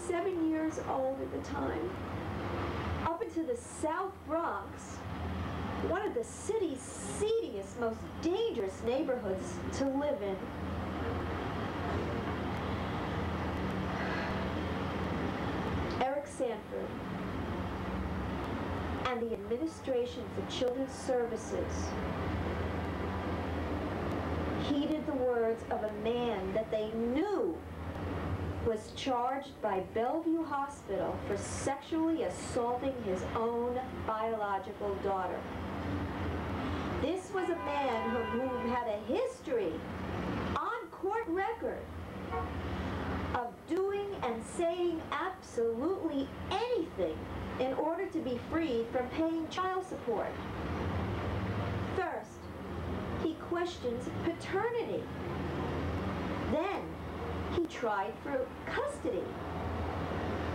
7 years old at the time, up into the South Bronx, one of the city's seediest, most dangerous neighborhoods to live in. Eric Sanford and the Administration for Children's Services heeded the words of a man that they knew was charged by Bellevue Hospital for sexually assaulting his own biological daughter. This was a man who had a history, on court record, of doing and saying absolutely anything in order to be freed from paying child support. First, he questions paternity. Then, he tried for custody.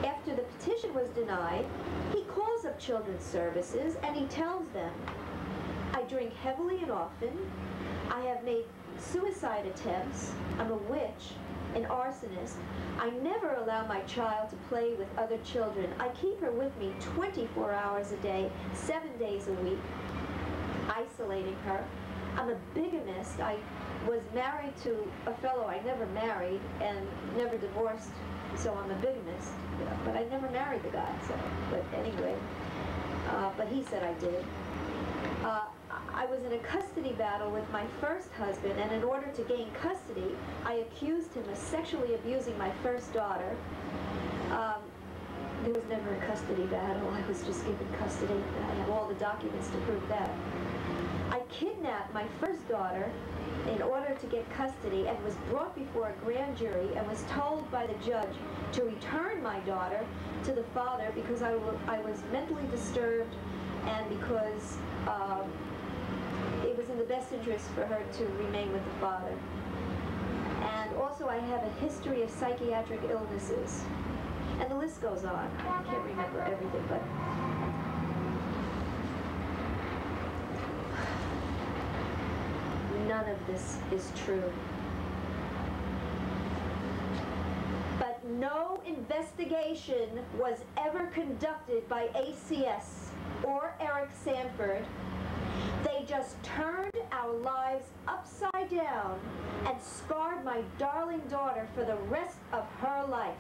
After the petition was denied, he calls up Children's Services and he tells them, "I drink heavily and often. I have made suicide attempts. I'm a witch, an arsonist. I never allow my child to play with other children. I keep her with me 24 hours a day, 7 days a week, isolating her. I'm a bigamist. I was married to a fellow I never married and never divorced, so I'm a bigamist. But I never married the guy, so, but anyway, but he said I did. I was in a custody battle with my first husband, and in order to gain custody, I accused him of sexually abusing my first daughter. There was never a custody battle. I was just given custody. I have all the documents to prove that. I kidnapped my first daughter in order to get custody and was brought before a grand jury and was told by the judge to return my daughter to the father because I was mentally disturbed and because it was in the best interest for her to remain with the father. And also I have a history of psychiatric illnesses. And the list goes on. I can't remember everything, but none of this is true. But no investigation was ever conducted by ACS or Eric Sanford. They just turned our lives upside down and scarred my darling daughter for the rest of her life.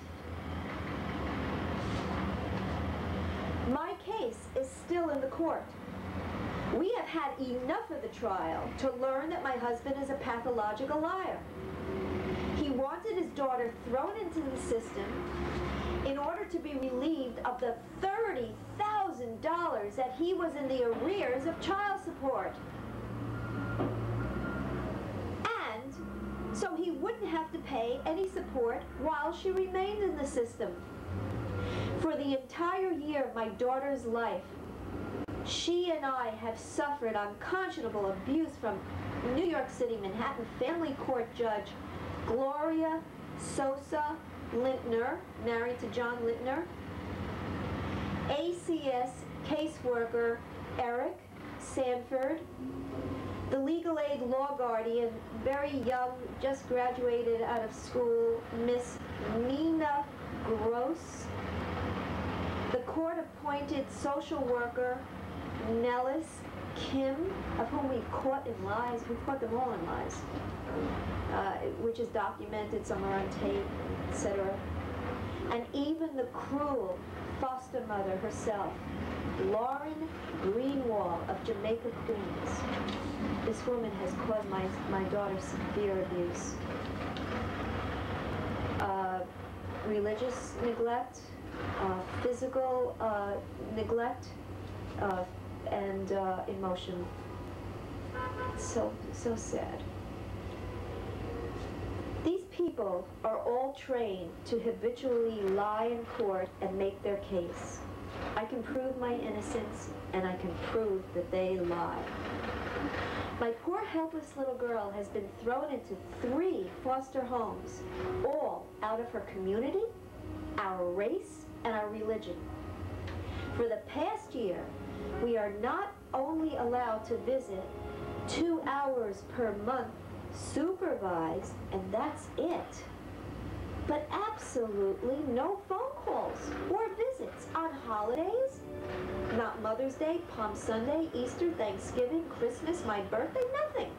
My case is still in the court. We have had enough of the trial to learn that my husband is a pathological liar. He wanted his daughter thrown into the system in order to be relieved of the $30,000 that he was in the arrears of child support. And so he wouldn't have to pay any support while she remained in the system. For the entire year of my daughter's life, she and I have suffered unconscionable abuse from New York City, Manhattan Family Court Judge Gloria Sosa Lintner, married to John Lintner, ACS caseworker Eric Sanford, the legal aid law guardian, very young, just graduated out of school, Miss Nina Gross, the court-appointed social worker Nellis Kim, of whom we've caught in lies. We've caught them all in lies, which is documented somewhere on tape, etc. And even the cruel foster mother herself, Lauren Greenwald of Jamaica, Queens. This woman has caused my daughter severe abuse. Religious neglect, physical neglect, and emotional. So sad. These people are all trained to habitually lie in court and make their case. I can prove my innocence, and I can prove that they lie. My poor helpless little girl has been thrown into 3 foster homes, all out of her community, our race, and our religion. For the past year, we are not only allowed to visit 2 hours per month supervised, and that's it, but absolutely absolutely no phone calls or visits on holidays. Not Mother's Day, Palm Sunday, Easter, Thanksgiving, Christmas, my birthday, nothing.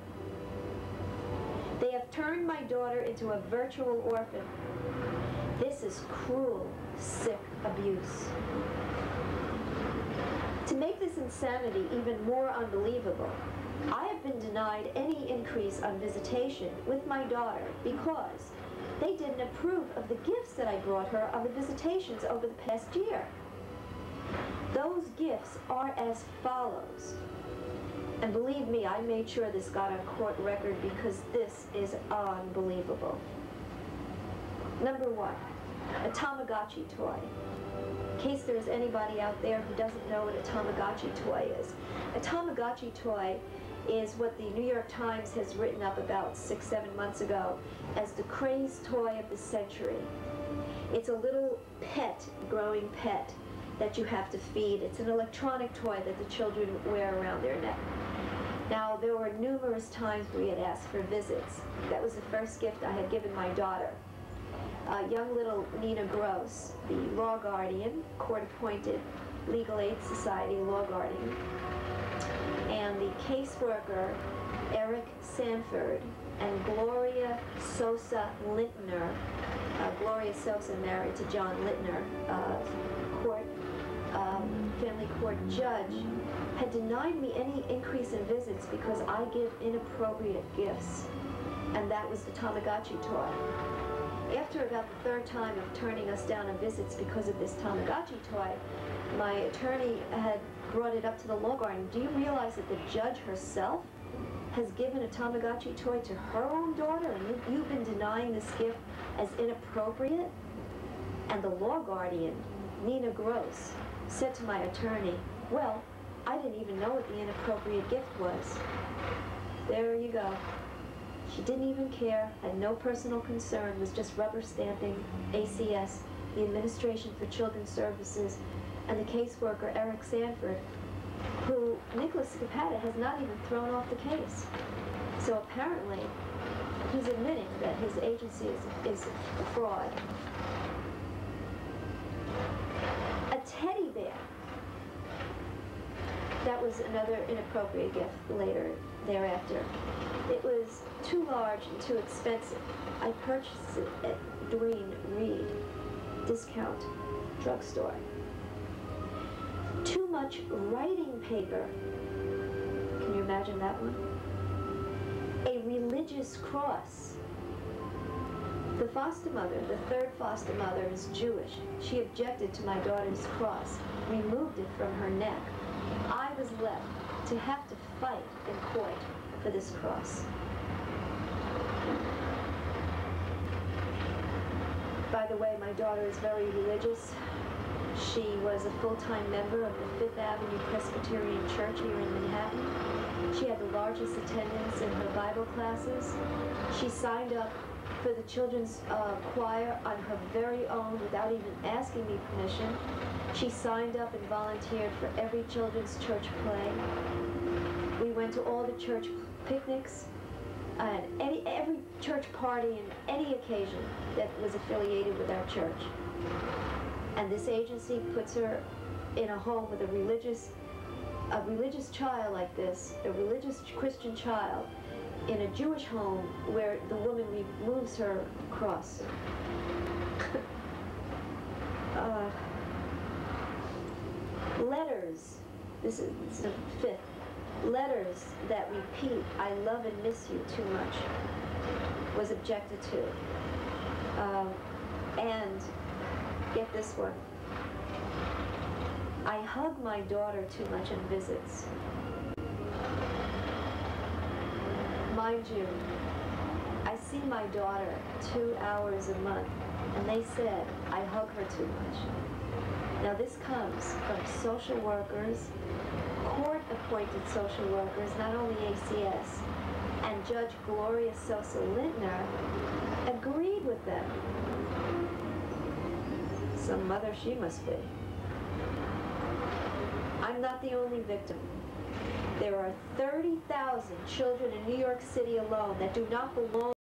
They have turned my daughter into a virtual orphan. This is cruel, sick abuse. To make this insanity even more unbelievable, I have been denied any increase on visitation with my daughter because they didn't approve of the gifts that I brought her on the visitations over the past year. Those gifts are as follows. And believe me, I made sure this got on court record because this is unbelievable. Number one, a Tamagotchi toy. In case there's anybody out there who doesn't know what a Tamagotchi toy is. A Tamagotchi toy is what the New York Times has written up about 6-7 months ago as the crazed toy of the century. It's a little pet, growing pet, that you have to feed. It's an electronic toy that the children wear around their neck. Now, there were numerous times we had asked for visits. That was the first gift I had given my daughter. Young little Nina Gross, the law guardian, court-appointed Legal Aid Society law guardian, and the caseworker, Eric Sanford, and Gloria Sosa Lintner. Gloria Sosa married to John Lintner, family court judge, had denied me any increase in visits because I give inappropriate gifts, and that was the Tamagotchi toy. After about the third time of turning us down on visits because of this Tamagotchi toy, my attorney had brought it up to the law guardian. Do you realize that the judge herself has given a Tamagotchi toy to her own daughter, and you've been denying this gift as inappropriate? And the law guardian, Nina Gross, said to my attorney, well, I didn't even know what the inappropriate gift was. There you go. She didn't even care, had no personal concern, was just rubber stamping ACS, the Administration for Children's Services, and the caseworker, Eric Sanford, who Nicholas Scapata has not even thrown off the case. So apparently, he's admitting that his agency is a fraud. A teddy bear. That was another inappropriate gift later, thereafter. It was too large and too expensive. I purchased it at Duane Reade discount drugstore. Too much writing paper. Can you imagine that one? A religious cross. The foster mother, the third foster mother, is Jewish. She objected to my daughter's cross, removed it from her neck. I was left to have to fight in court for this cross. By the way, my daughter is very religious. She was a full-time member of the Fifth Avenue Presbyterian Church here in Manhattan. She had the largest attendance in her Bible classes. She signed up for the children's choir on her very own without even asking me permission. She signed up and volunteered for every children's church play. We went to all the church picnics and every church party and any occasion that was affiliated with our church. And this agency puts her in a home with a religious child like this, a religious Christian child, in a Jewish home where the woman removes her cross. Letters, this is the fifth. Letters that repeat, I love and miss you too much, was objected to. And get this one. I hug my daughter too much in visits. Mind you, I see my daughter 2 hours a month, and they said I hug her too much. Now this comes from social workers, court-appointed social workers, not only ACS, and Judge Gloria Sosa Lintner agreed with them. Some mother she must be. I'm not the only victim. There are 30,000 children in New York City alone that do not belong